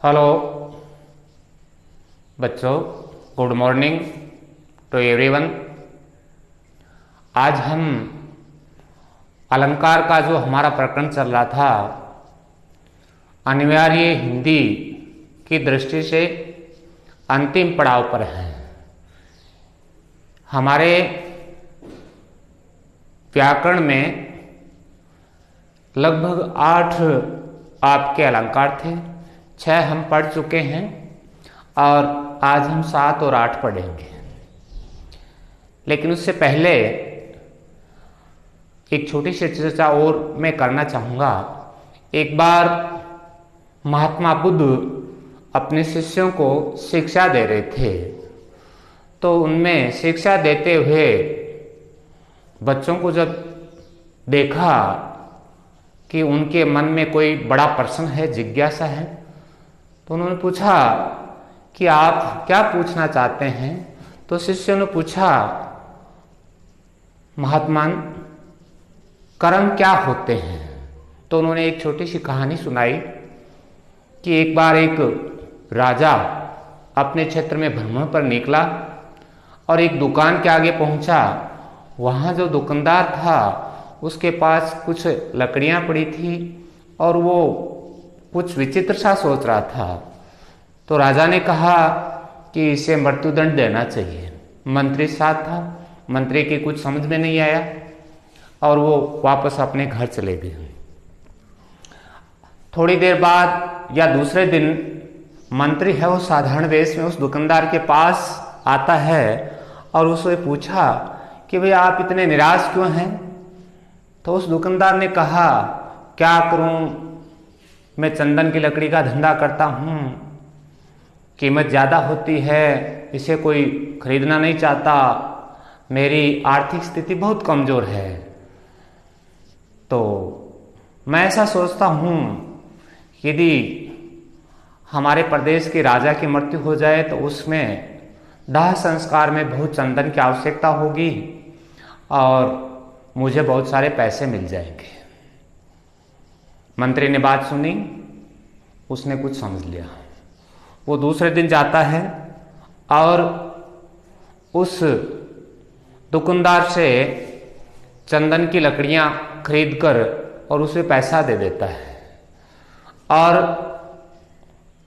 Hello बच्चों, good morning to everyone. आज हम अलंकार का जो हमारा प्रकरण चल रहा था, अनिवार्य हिंदी की दृष्टि से अंतिम पड़ाव पर है। हमारे व्याकरण में लगभग 8 आपके अलंकार थे। 6 हम पढ़ चुके हैं और आज हम 7 और 8 पढ़ेंगे। लेकिन उससे पहले एक छोटी सी चर्चा और मैं करना चाहूँगा। एक बार महात्मा बुद्ध अपने शिष्यों को शिक्षा दे रहे थे, तो उनमें शिक्षा देते हुए बच्चों को जब देखा कि उनके मन में कोई बड़ा प्रश्न है, जिज्ञासा है, तो उन्होंने पूछा कि आप क्या पूछना चाहते हैं। तो शिष्यों ने पूछा, महात्मान कर्म क्या होते हैं। तो उन्होंने एक छोटी सी कहानी सुनाई कि एक बार एक राजा अपने क्षेत्र में भ्रमण पर निकला और एक दुकान के आगे पहुंचा। वहाँ जो दुकानदार था उसके पास कुछ लकड़ियाँ पड़ी थी और वो कुछ विचित्र सा सोच रहा था। तो राजा ने कहा कि इसे मृत्युदंड देना चाहिए। मंत्री साथ था, मंत्री की कुछ समझ में नहीं आया और वो वापस अपने घर चले गए। थोड़ी देर बाद या दूसरे दिन मंत्री है वो साधारण वेश में उस दुकानदार के पास आता है और उससे पूछा कि भाई आप इतने निराश क्यों हैं। तो उस दुकानदार ने कहा, क्या करूं, मैं चंदन की लकड़ी का धंधा करता हूं, कीमत ज़्यादा होती है, इसे कोई खरीदना नहीं चाहता, मेरी आर्थिक स्थिति बहुत कमज़ोर है। तो मैं ऐसा सोचता हूं, यदि हमारे प्रदेश के राजा की मृत्यु हो जाए तो उसमें दाह संस्कार में बहुत चंदन की आवश्यकता होगी और मुझे बहुत सारे पैसे मिल जाएंगे। मंत्री ने बात सुनी, उसने कुछ समझ लिया। वो दूसरे दिन जाता है और उस दुकानदार से चंदन की लकड़ियां खरीदकर और उसे पैसा दे देता है और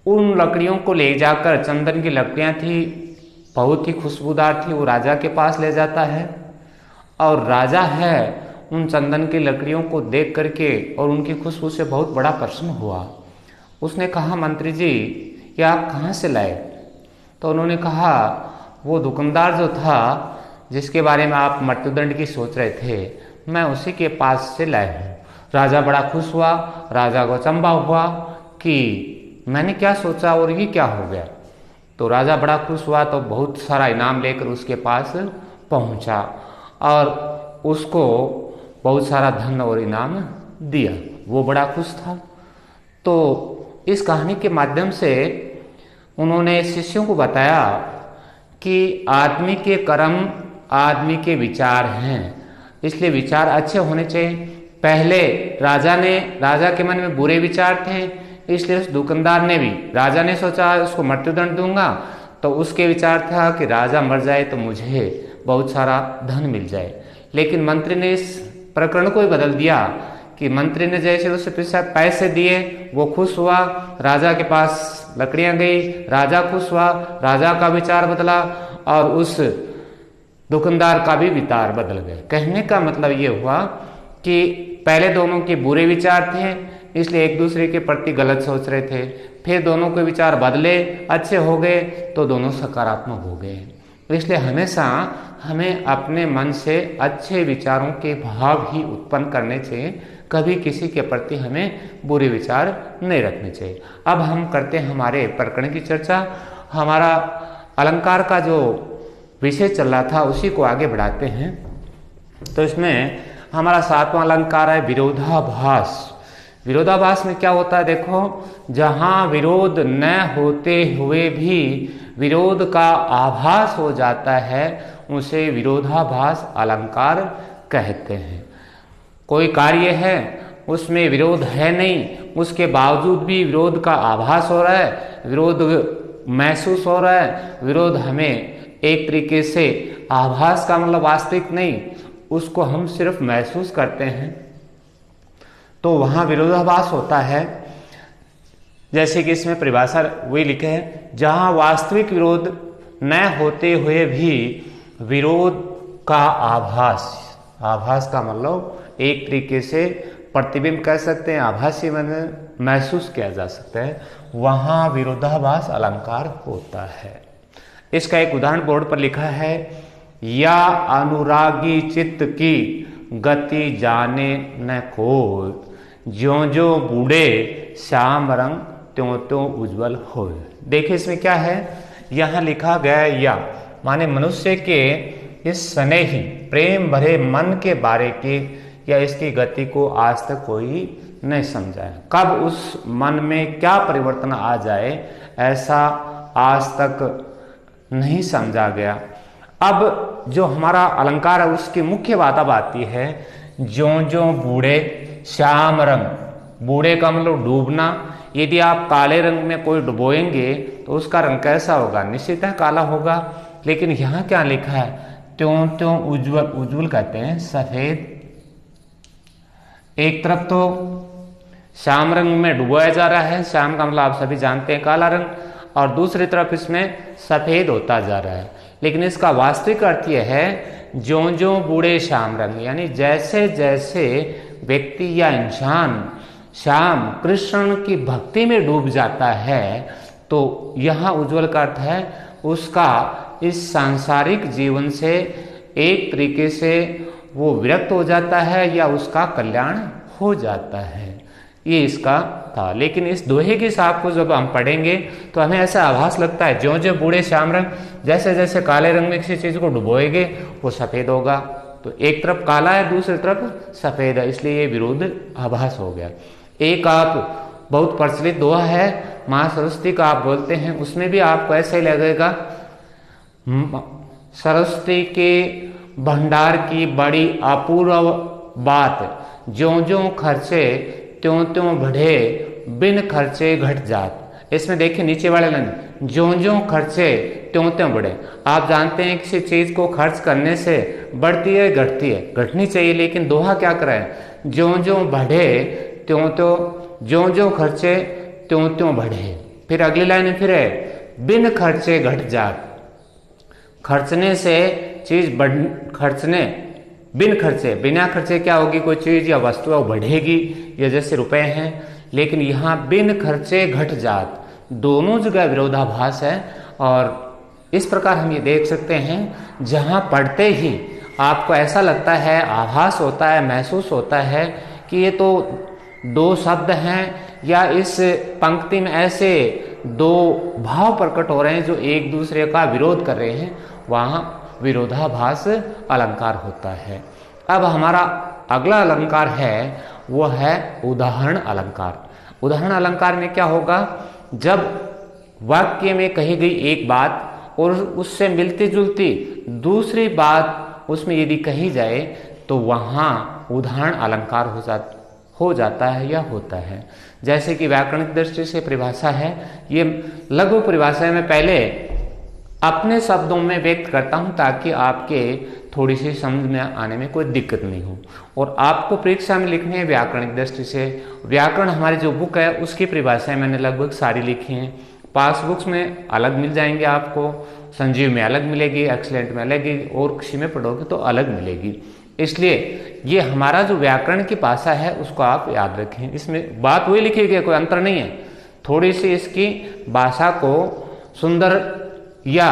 उन लकड़ियों को ले जाकर, चंदन की लकड़ियां थी, बहुत ही खुशबूदार थी, वो राजा के पास ले जाता है और राजा है उन चंदन की लकड़ियों को देख करके और उनकी खुशबू से बहुत बड़ा प्रसन्न हुआ। उसने कहा, मंत्री जी ये आप कहाँ से लाए। तो उन्होंने कहा, वो दुकानदार जो था जिसके बारे में आप मृत्युदंड की सोच रहे थे, मैं उसी के पास से लाया हूँ। राजा बड़ा खुश हुआ। राजा को अचंभा हुआ कि मैंने क्या सोचा और ये क्या हो गया। तो राजा बड़ा खुश हुआ तो बहुत सारा इनाम लेकर उसके पास पहुंचा और उसको बहुत सारा धन और इनाम दिया। वो बड़ा खुश था। तो इस कहानी के माध्यम से उन्होंने शिष्यों को बताया कि आदमी के कर्म आदमी के विचार हैं, इसलिए विचार अच्छे होने चाहिए। पहले राजा के मन में बुरे विचार थे, इसलिए उस दुकानदार ने भी, राजा ने सोचा उसको मृत्युदंड दूंगा, तो उसके विचार था कि राजा मर जाए तो मुझे बहुत सारा धन मिल जाए। लेकिन मंत्री ने इस प्रकरण को ही बदल दिया कि मंत्री ने जैसे उसे पैसे दिए, वो खुश हुआ, राजा के पास लकड़ियां गई, राजा खुश हुआ, राजा का विचार बदला और उस दुकानदार का भी विचार बदल गया। कहने का मतलब ये हुआ कि पहले दोनों के बुरे विचार थे, इसलिए एक दूसरे के प्रति गलत सोच रहे थे। फिर दोनों के विचार बदले, अच्छे हो गए तो दोनों सकारात्मक हो गए। इसलिए हमेशा हमें अपने मन से अच्छे विचारों के भाव ही उत्पन्न करने चाहिए, कभी किसी के प्रति हमें बुरे विचार नहीं रखने चाहिए। अब हम करते हैं हमारे प्रकरण की चर्चा। हमारा अलंकार का जो विषय चल रहा था उसी को आगे बढ़ाते हैं। तो इसमें हमारा 7वां अलंकार है विरोधाभास। विरोधाभास में क्या होता है, देखो, जहां विरोध न होते हुए भी विरोध का आभास हो जाता है उसे विरोधाभास अलंकार कहते हैं। कोई कार्य है, उसमें विरोध है नहीं, उसके बावजूद भी विरोध का आभास हो रहा है, विरोध महसूस हो रहा है। विरोध हमें एक तरीके से आभास का मतलब वास्तविक नहीं, उसको हम सिर्फ महसूस करते हैं, तो वहां विरोधाभास होता है। जैसे कि इसमें परिभाषा वही लिखे है, जहां वास्तविक विरोध न होते हुए भी विरोध का आभास का मतलब एक तरीके से प्रतिबिंब कह सकते हैं, आभासी मन महसूस किया जा सकता है, वहां विरोधाभास अलंकार होता है। इसका एक उदाहरण बोर्ड पर लिखा है, या अनुरागी चित्त की गति जाने न कोई, ज्यों ज्यों बूढ़े श्याम रंग त्यों त्यों उज्जवल हो। देखिए इसमें क्या है, यहां लिखा गया या माने मनुष्य के इस स्नेह ही प्रेम भरे मन के बारे की या इसकी गति को आज तक कोई नहीं समझा है। कब उस मन में क्या परिवर्तन आ जाए ऐसा आज तक नहीं समझा गया। अब जो हमारा अलंकार है उसकी मुख्य बात अब आती है, ज्यों ज्यों बूढ़े श्याम रंग, बूढ़े का मतलब डूबना। यदि आप काले रंग में कोई डुबोएंगे तो उसका रंग कैसा होगा, निश्चित है काला होगा। लेकिन यहाँ क्या लिखा है, त्यों त्यों उज्जवल, उज्जवल कहते हैं सफेद। एक तरफ तो श्याम रंग में डुबोया जा रहा है, श्याम का मतलब आप सभी जानते हैं काला रंग, और दूसरी तरफ इसमें सफेद होता जा रहा है। लेकिन इसका वास्तविक अर्थ यह है, ज्यों ज्यों बूढ़े श्याम रंग, यानी जैसे जैसे व्यक्ति या इंसान श्याम कृष्ण की भक्ति में डूब जाता है, तो यहाँ उज्जवल का अर्थ है उसका इस सांसारिक जीवन से एक तरीके से वो विरक्त हो जाता है या उसका कल्याण हो जाता है। ये इसका था। लेकिन इस दोहे के साथ को जब हम पढ़ेंगे तो हमें ऐसा आभास लगता है, ज्यों ज्यों बूढ़े श्याम रंग, जैसे जैसे काले रंग में किसी चीज को डुबोएंगे वो सफेद होगा। तो एक तरफ काला है, दूसरी तरफ सफेद है, इसलिए ये विरोध आभास हो गया। एक आप बहुत प्रचलित दोहा है माँ सरस्वती का, आप बोलते हैं, उसमें भी आपको ऐसे ही लगेगा, सरस्वती के भंडार की बड़ी अपूर्व बात, ज्यों ज्यों खर्चे त्यों त्यों बढ़े, बिन खर्चे घट जात। इसमें देखिए नीचे वाले लाइन, ज्यों ज्यों खर्चे त्यों त्यों बढ़े। आप जानते हैं किसी चीज को खर्च करने से बढ़ती है घटती है, घटनी चाहिए, लेकिन दोहा क्या कर रहा है, ज्यों ज्यों बढ़े त्यों त्यों, ज्यों ज्यों खर्चे त्यों त्यों बढ़े। फिर अगली लाइन फिर है, बिन खर्चे घट जात। खर्चने से चीज खर्चने, बिन खर्चे, बिना खर्चे क्या होगी, कोई चीज या वस्तु वो बढ़ेगी, या जैसे रुपए हैं। लेकिन यहाँ बिन खर्चे घट जात, दोनों जगह विरोधाभास है। और इस प्रकार हम ये देख सकते हैं, जहाँ पढ़ते ही आपको ऐसा लगता है, आभास होता है, महसूस होता है कि ये तो दो शब्द हैं, या इस पंक्ति में ऐसे दो भाव प्रकट हो रहे हैं जो एक दूसरे का विरोध कर रहे हैं, वहाँ विरोधाभास अलंकार होता है। अब हमारा अगला अलंकार है वो है उदाहरण अलंकार। उदाहरण अलंकार में क्या होगा, जब वाक्य में कही गई एक बात और उससे मिलती जुलती दूसरी बात उसमें यदि कही जाए तो वहाँ उदाहरण अलंकार हो जाता है या होता है। जैसे कि व्याकरणिक दृष्टि से परिभाषा है, ये लघु परिभाषा में पहले अपने शब्दों में व्यक्त करता हूं ताकि आपके थोड़ी सी समझ में आने में कोई दिक्कत नहीं हो। और आपको परीक्षा में लिखने हैं व्याकरणिक दृष्टि से। व्याकरण हमारी जो बुक है उसकी परिभाषाएं मैंने लगभग सारी लिखी हैं। पास बुक्स में अलग मिल जाएंगे आपको, संजीव में अलग मिलेगी, एक्सीलेंट में अलग, और किसी में पढ़ोगे तो अलग मिलेगी। इसलिए ये हमारा जो व्याकरण की भाषा है उसको आप याद रखें। इसमें बात वही लिखी गई, कोई अंतर नहीं है, थोड़ी सी इसकी भाषा को सुंदर या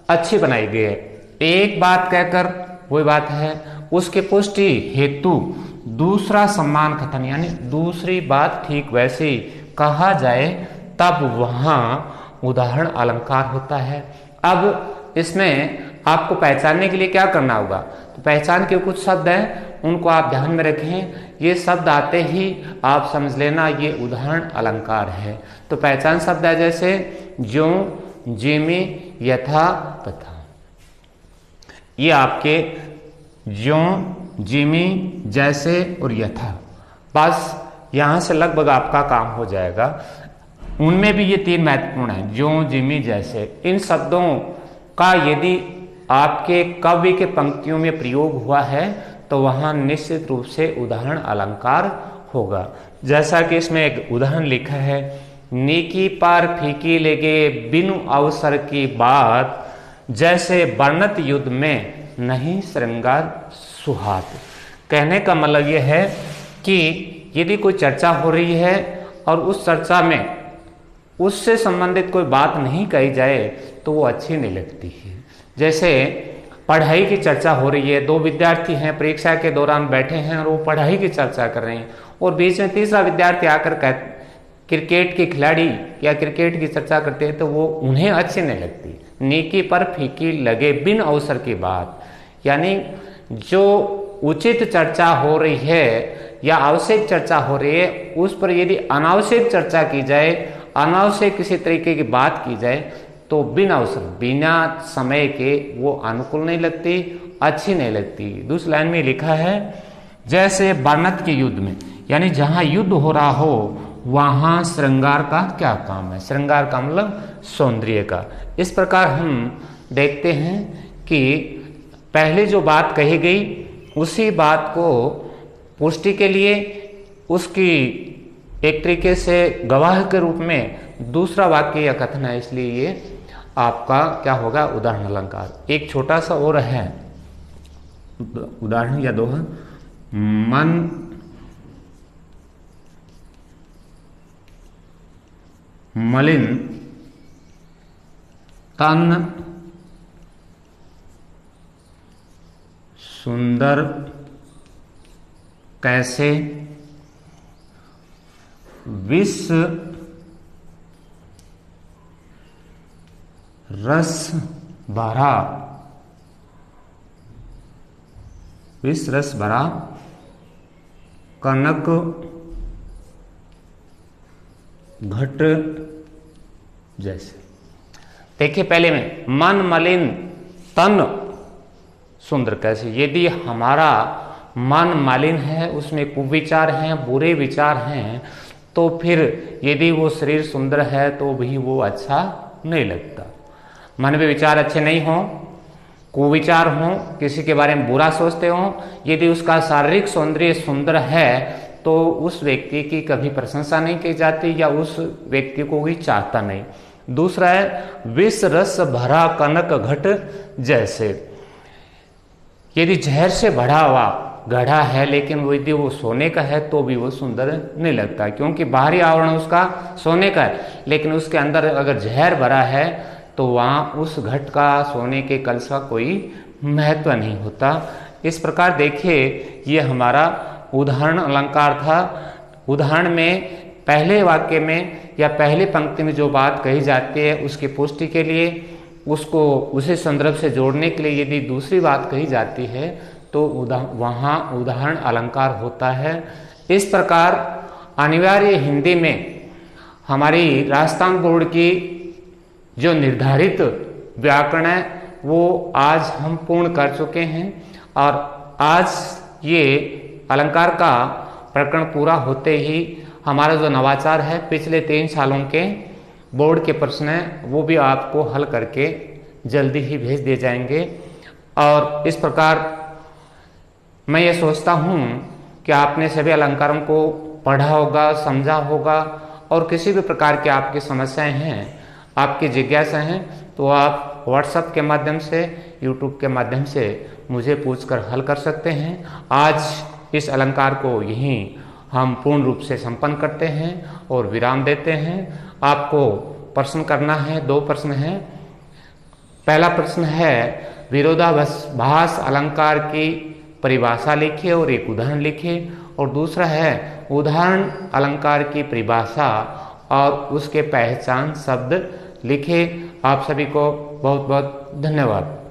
अच्छी बनाई गई है। एक बात कहकर वही बात है, उसके पुष्टि हेतु दूसरा सम्मान कथन, यानी दूसरी बात ठीक वैसे ही कहा जाए तब वहां उदाहरण अलंकार होता है। अब इसमें आपको पहचानने के लिए क्या करना होगा, तो पहचान के कुछ शब्द हैं उनको आप ध्यान में रखें। ये शब्द आते ही आप समझ लेना ये उदाहरण अलंकार है। तो पहचान शब्द है जैसे ज्यों, जिमी, यथा, तथा। ये आपके ज्यों, जिमी, जैसे और यथा, बस यहाँ से लगभग आपका काम हो जाएगा। उनमें भी ये 3 महत्वपूर्ण हैं, ज्यों, जिमी, जैसे। इन शब्दों का यदि आपके काव्य के पंक्तियों में प्रयोग हुआ है तो वहाँ निश्चित रूप से उदाहरण अलंकार होगा। जैसा कि इसमें एक उदाहरण लिखा है, नेकी पार फीकी लेगे बिनु अवसर की बात, जैसे वर्णत युद्ध में नहीं श्रृंगार सुहात। कहने का मतलब यह है कि यदि कोई चर्चा हो रही है और उस चर्चा में उससे संबंधित कोई बात नहीं कही जाए तो वो अच्छी नहीं लगती है। जैसे पढ़ाई की चर्चा हो रही है, 2 विद्यार्थी हैं, परीक्षा के दौरान बैठे हैं और वो पढ़ाई की चर्चा कर रहे हैं, और बीच में तीसरा विद्यार्थी आकर क्रिकेट के खिलाड़ी या क्रिकेट की चर्चा करते हैं तो वो उन्हें अच्छी नहीं लगती। नेकी पर फीकी लगे बिन अवसर की बात, यानी जो उचित चर्चा हो रही है या आवश्यक चर्चा हो रही है उस पर यदि अनावश्यक चर्चा की जाए, अनावश्यक किसी तरीके की बात की जाए तो बिना अवसर, बिना समय के वो अनुकूल नहीं लगती, अच्छी नहीं लगती। दूसरी लाइन में लिखा है, जैसे वर्णत के युद्ध में, यानी जहां युद्ध हो रहा हो वहां श्रृंगार का क्या काम है। श्रृंगार का मतलब सौंदर्य का। इस प्रकार हम देखते हैं कि पहले जो बात कही गई उसी बात को पुष्टि के लिए उसकी एक तरीके से गवाह के रूप में दूसरा वाक्य या कथन है, इसलिए ये आपका क्या होगा, उदाहरण अलंकार। एक छोटा सा और है उदाहरण या दोहा, मन मलिन तन सुंदर कैसे, विष रस भरा, विष रस भरा कनक घट जैसे। देखिए पहले में, मन मलिन तन सुंदर कैसे। यदि हमारा मन मालिन है, उसमें कुविचार हैं, बुरे विचार हैं, तो फिर यदि वो शरीर सुंदर है तो भी वो अच्छा नहीं लगता। मन में विचार अच्छे नहीं हों, कुविचार हों, किसी के बारे में बुरा सोचते हों, यदि उसका शारीरिक सौंदर्य सुंदर है तो उस व्यक्ति की कभी प्रशंसा नहीं की जाती या उस व्यक्ति को भी चाहता नहीं। दूसरा है, विष रस भरा कनक घट जैसे। यदि जहर से भरा हुआ गढ़ा है लेकिन यदि वो सोने का है तो भी वो सुंदर नहीं लगता, क्योंकि बाहरी आवरण उसका सोने का है लेकिन उसके अंदर अगर जहर भरा है तो वहाँ उस घट का, सोने के कलश का कोई महत्व नहीं होता। इस प्रकार देखिए ये हमारा उदाहरण अलंकार था। उदाहरण में पहले वाक्य में या पहली पंक्ति में जो बात कही जाती है उसकी पुष्टि के लिए, उसको उसी संदर्भ से जोड़ने के लिए यदि दूसरी बात कही जाती है तो वहाँ उदाहरण अलंकार होता है। इस प्रकार अनिवार्य हिंदी में हमारी राजस्थान बोर्ड की जो निर्धारित व्याकरण है वो आज हम पूर्ण कर चुके हैं और आज ये अलंकार का प्रकरण पूरा होते ही हमारा जो नवाचार है पिछले 3 सालों के बोर्ड के प्रश्न हैं वो भी आपको हल करके जल्दी ही भेज दिए जाएंगे। और इस प्रकार मैं ये सोचता हूँ कि आपने सभी अलंकारों को पढ़ा होगा, समझा होगा और किसी भी प्रकार की आपकी समस्याएं हैं, आपकी जिज्ञासा हैं तो आप व्हाट्सएप के माध्यम से, यूट्यूब के माध्यम से मुझे पूछकर हल कर सकते हैं। आज इस अलंकार को यहीं हम पूर्ण रूप से संपन्न करते हैं और विराम देते हैं। आपको प्रश्न करना है, 2 प्रश्न हैं। पहला प्रश्न है विरोधाभास अलंकार की परिभाषा लिखिए और एक उदाहरण लिखिए, और दूसरा है उदाहरण अलंकार की परिभाषा और उसके पहचान शब्द लिखे। आप सभी को बहुत बहुत धन्यवाद।